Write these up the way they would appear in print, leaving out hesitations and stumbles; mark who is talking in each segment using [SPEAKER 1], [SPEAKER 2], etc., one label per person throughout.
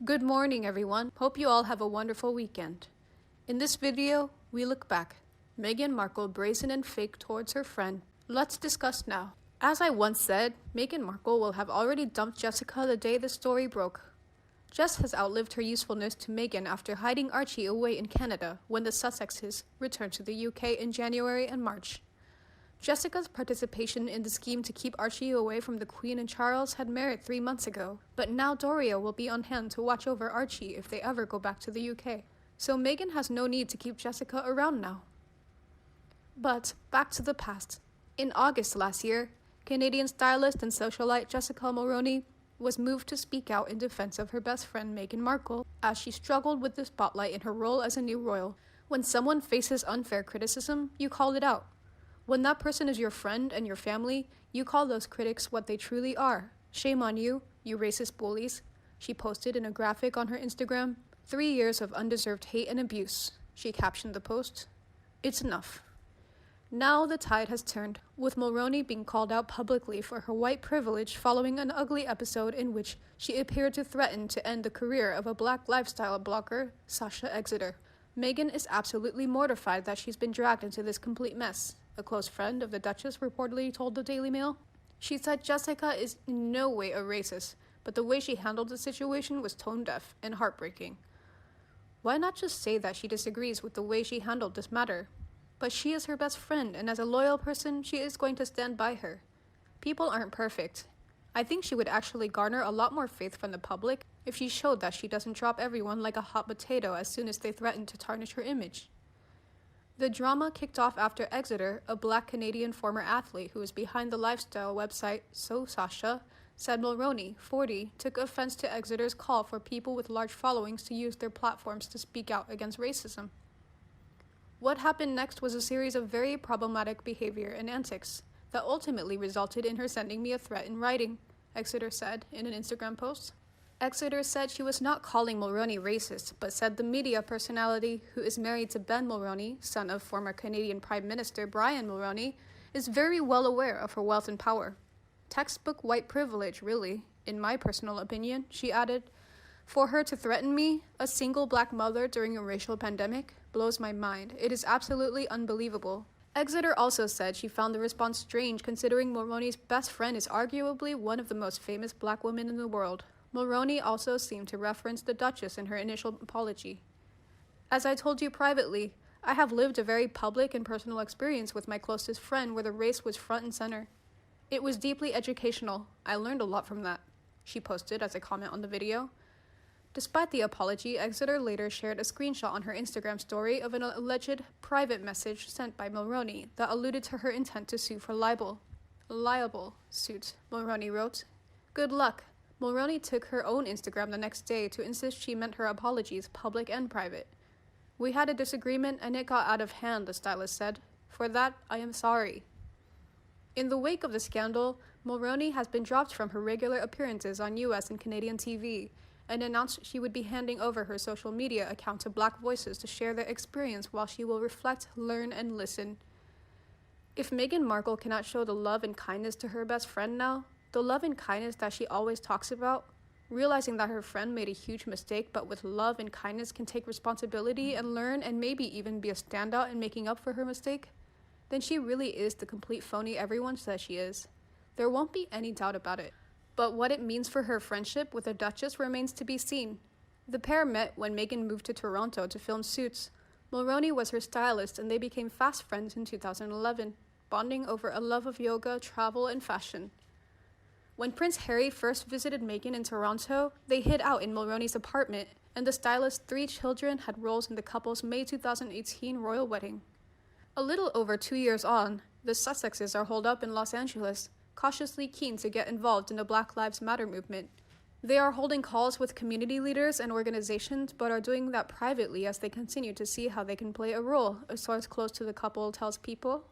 [SPEAKER 1] Good morning, everyone. Hope you all have a wonderful weekend. In this video, we look back. Meghan Markle brazen and fake towards her friend. Let's discuss now. As I once said, Meghan Markle will have already dumped Jessica the day the story broke. Jess has outlived her usefulness to Meghan after hiding Archie away in Canada when the Sussexes returned to the UK in January and March. Jessica's participation in the scheme to keep Archie away from the Queen and Charles had merit 3 months ago, but now Doria will be on hand to watch over Archie if they ever go back to the UK. So Meghan has no need to keep Jessica around now. But back to the past. In August last year, Canadian stylist and socialite Jessica Mulroney was moved to speak out in defense of her best friend Meghan Markle as she struggled with the spotlight in her role as a new royal. When someone faces unfair criticism, you call it out. When that person is your friend and your family, you call those critics what they truly are. Shame on you, you racist bullies. She posted in a graphic on her Instagram, 3 years of undeserved hate and abuse. She captioned the post, "It's enough." Now the tide has turned, with Mulroney being called out publicly for her white privilege following an ugly episode in which she appeared to threaten to end the career of a black lifestyle blogger, Sasha Exeter. Meghan is absolutely mortified that she's been dragged into this complete mess, a close friend of the Duchess reportedly told the Daily Mail. She said Jessica is in no way a racist, but the way she handled the situation was tone-deaf and heartbreaking. Why not just say that she disagrees with the way she handled this matter? But she is her best friend, and as a loyal person, she is going to stand by her. People aren't perfect. I think she would actually garner a lot more faith from the public if she showed that she doesn't drop everyone like a hot potato as soon as they threaten to tarnish her image. The drama kicked off after Exeter, a black Canadian former athlete who is behind the lifestyle website So Sasha, said Mulroney, 40, took offense to Exeter's call for people with large followings to use their platforms to speak out against racism. What happened next was a series of very problematic behavior and antics that ultimately resulted in her sending me a threat in writing, Exeter said in an Instagram post. Exeter said she was not calling Mulroney racist, but said the media personality, who is married to Ben Mulroney, son of former Canadian Prime Minister Brian Mulroney, is very well aware of her wealth and power. Textbook white privilege, really, in my personal opinion, she added. For her to threaten me, a single black mother during a racial pandemic, blows my mind. It is absolutely unbelievable. Exeter also said she found the response strange considering Mulroney's best friend is arguably one of the most famous black women in the world. Mulroney also seemed to reference the Duchess in her initial apology. As I told you privately, I have lived a very public and personal experience with my closest friend where the race was front and center. It was deeply educational. I learned a lot from that, she posted as a comment on the video. Despite the apology, Exeter later shared a screenshot on her Instagram story of an alleged private message sent by Mulroney that alluded to her intent to sue for libel. Liable suit, Mulroney wrote. Good luck. Mulroney took her own Instagram the next day to insist she meant her apologies, public and private. We had a disagreement and it got out of hand, the stylist said. For that, I am sorry. In the wake of the scandal, Mulroney has been dropped from her regular appearances on US and Canadian TV, and announced she would be handing over her social media account to Black voices to share their experience while she will reflect, learn, and listen. If Meghan Markle cannot show the love and kindness to her best friend now, the love and kindness that she always talks about, realizing that her friend made a huge mistake but with love and kindness can take responsibility and learn and maybe even be a standout in making up for her mistake, then she really is the complete phony everyone says she is. There won't be any doubt about it. But what it means for her friendship with the Duchess remains to be seen. The pair met when Meghan moved to Toronto to film Suits. Mulroney was her stylist and they became fast friends in 2011, bonding over a love of yoga, travel, and fashion. When Prince Harry first visited Meghan in Toronto, they hid out in Mulroney's apartment, and the stylist's 3 children had roles in the couple's May 2018 royal wedding. A little over 2 years on, the Sussexes are holed up in Los Angeles, cautiously keen to get involved in the Black Lives Matter movement. They are holding calls with community leaders and organizations, but are doing that privately as they continue to see how they can play a role, a source close to the couple tells People.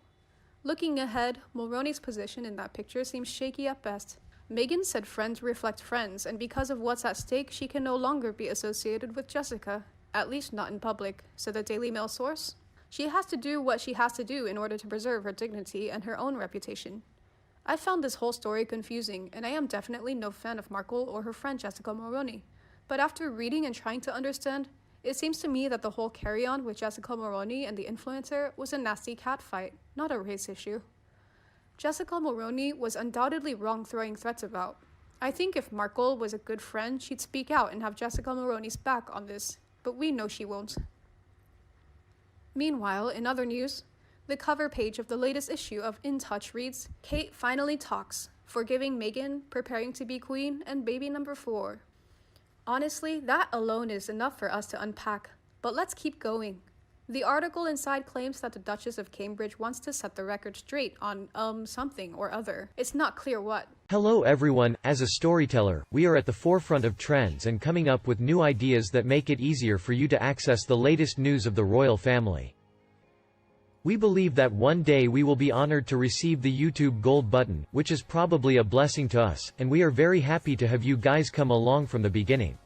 [SPEAKER 1] Looking ahead, Mulroney's position in that picture seems shaky at best. Meghan said friends reflect friends, and because of what's at stake, she can no longer be associated with Jessica, at least not in public, said the Daily Mail source. She has to do what she has to do in order to preserve her dignity and her own reputation. I found this whole story confusing, and I am definitely no fan of Markle or her friend Jessica Mulroney. But after reading and trying to understand, it seems to me that the whole carry-on with Jessica Mulroney and the influencer was a nasty catfight, not a race issue. Jessica Mulroney was undoubtedly wrong throwing threats about. I think if Markle was a good friend, she'd speak out and have Jessica Mulroney's back on this, but we know she won't. Meanwhile, in other news, the cover page of the latest issue of In Touch reads, "Kate finally talks, forgiving Meghan, preparing to be queen, and baby number 4. Honestly, that alone is enough for us to unpack, but let's keep going. The article inside claims that the Duchess of Cambridge wants to set the record straight on, something or other. It's not clear what.
[SPEAKER 2] Hello everyone, as a storyteller, we are at the forefront of trends and coming up with new ideas that make it easier for you to access the latest news of the royal family. We believe that one day we will be honored to receive the YouTube gold button, which is probably a blessing to us, and we are very happy to have you guys come along from the beginning.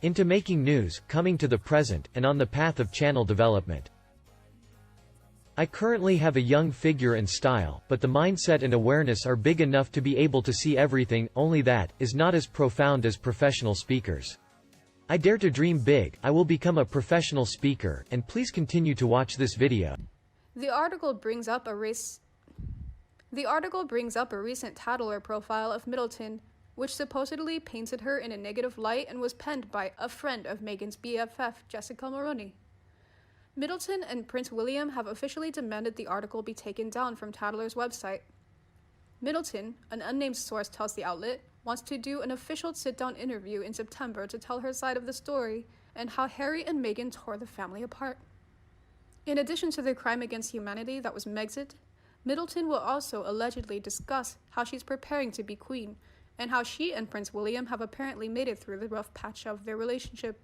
[SPEAKER 2] Into making news, coming to the present, and on the path of channel development. I currently have a young figure and style, but the mindset and awareness are big enough to be able to see everything, only that, is not as profound as professional speakers. I dare to dream big, I will become a professional speaker, and please continue to watch this video."
[SPEAKER 1] The article brings up a recent Tattler profile of Middleton, which supposedly painted her in a negative light and was penned by a friend of Meghan's BFF, Jessica Mulroney. Middleton and Prince William have officially demanded the article be taken down from Tattler's website. Middleton, an unnamed source tells the outlet, wants to do an official sit-down interview in September to tell her side of the story and how Harry and Meghan tore the family apart. In addition to the crime against humanity that was Megxit, Middleton will also allegedly discuss how she's preparing to be queen and how she and Prince William have apparently made it through the rough patch of their relationship.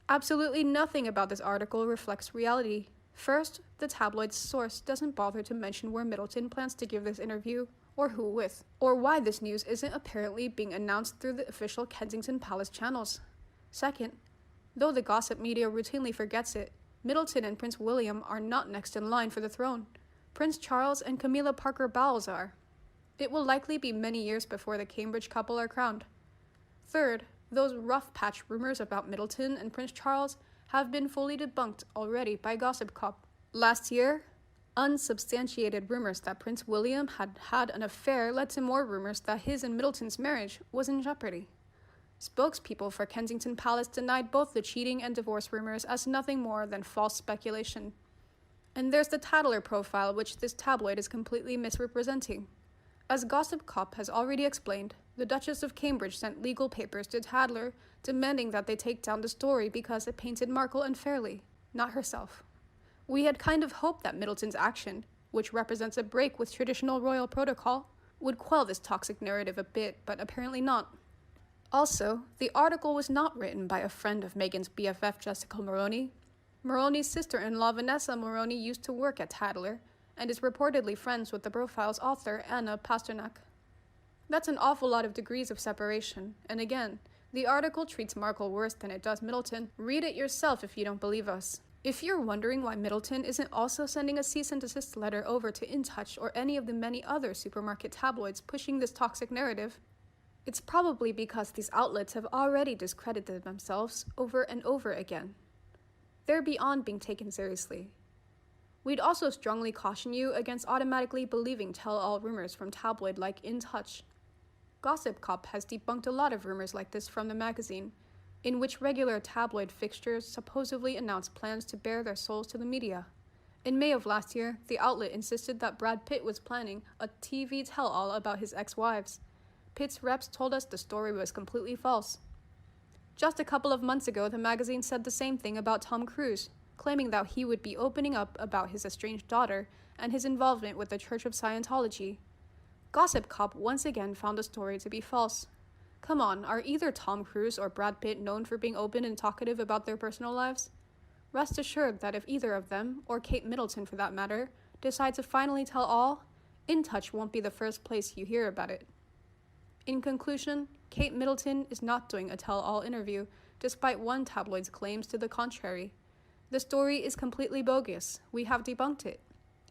[SPEAKER 1] Absolutely nothing about this article reflects reality. First, the tabloid's source doesn't bother to mention where Middleton plans to give this interview, or who with, or why this news isn't apparently being announced through the official Kensington Palace channels. Second, though the gossip media routinely forgets it, Middleton and Prince William are not next in line for the throne. Prince Charles and Camilla Parker Bowles are. It will likely be many years before the Cambridge couple are crowned. Third, those rough patch rumors about Middleton and Prince Charles have been fully debunked already by Gossip Cop. Last year, unsubstantiated rumors that Prince William had had an affair led to more rumors that his and Middleton's marriage was in jeopardy. Spokespeople for Kensington Palace denied both the cheating and divorce rumors as nothing more than false speculation. And there's the Tattler profile, which this tabloid is completely misrepresenting. As Gossip Cop has already explained, the Duchess of Cambridge sent legal papers to Tattler demanding that they take down the story because it painted Markle unfairly, not herself. We had kind of hoped that Middleton's action, which represents a break with traditional royal protocol, would quell this toxic narrative a bit, but apparently not. Also, the article was not written by a friend of Meghan's BFF, Jessica Mulroney. Mulroney's sister-in-law, Vanessa Mulroney, used to work at Tattler, and is reportedly friends with the profile's author, Anna Pasternak. That's an awful lot of degrees of separation, and again, the article treats Markle worse than it does Middleton. Read it yourself if you don't believe us. If you're wondering why Middleton isn't also sending a cease and desist letter over to In Touch or any of the many other supermarket tabloids pushing this toxic narrative, it's probably because these outlets have already discredited themselves over and over again. They're beyond being taken seriously. We'd also strongly caution you against automatically believing tell-all rumors from tabloid like In Touch. Gossip Cop has debunked a lot of rumors like this from the magazine, in which regular tabloid fixtures supposedly announced plans to bare their souls to the media. In May of last year, the outlet insisted that Brad Pitt was planning a TV tell-all about his ex-wives. Pitt's reps told us the story was completely false. Just a couple of months ago, the magazine said the same thing about Tom Cruise, claiming that he would be opening up about his estranged daughter and his involvement with the Church of Scientology. Gossip Cop once again found the story to be false. Come on, are either Tom Cruise or Brad Pitt known for being open and talkative about their personal lives? Rest assured that if either of them, or Kate Middleton for that matter, decide to finally tell all, In Touch won't be the first place you hear about it. In conclusion, Kate Middleton is not doing a tell-all interview, despite one tabloid's claims to the contrary. The story is completely bogus. We have debunked it.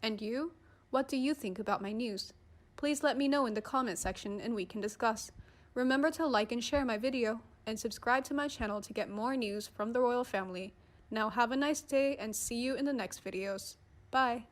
[SPEAKER 1] And you? What do you think about my news? Please let me know in the comment section and we can discuss. Remember to like and share my video. and subscribe to my channel to get more news from the royal family. Now have a nice day and see you in the next videos. Bye!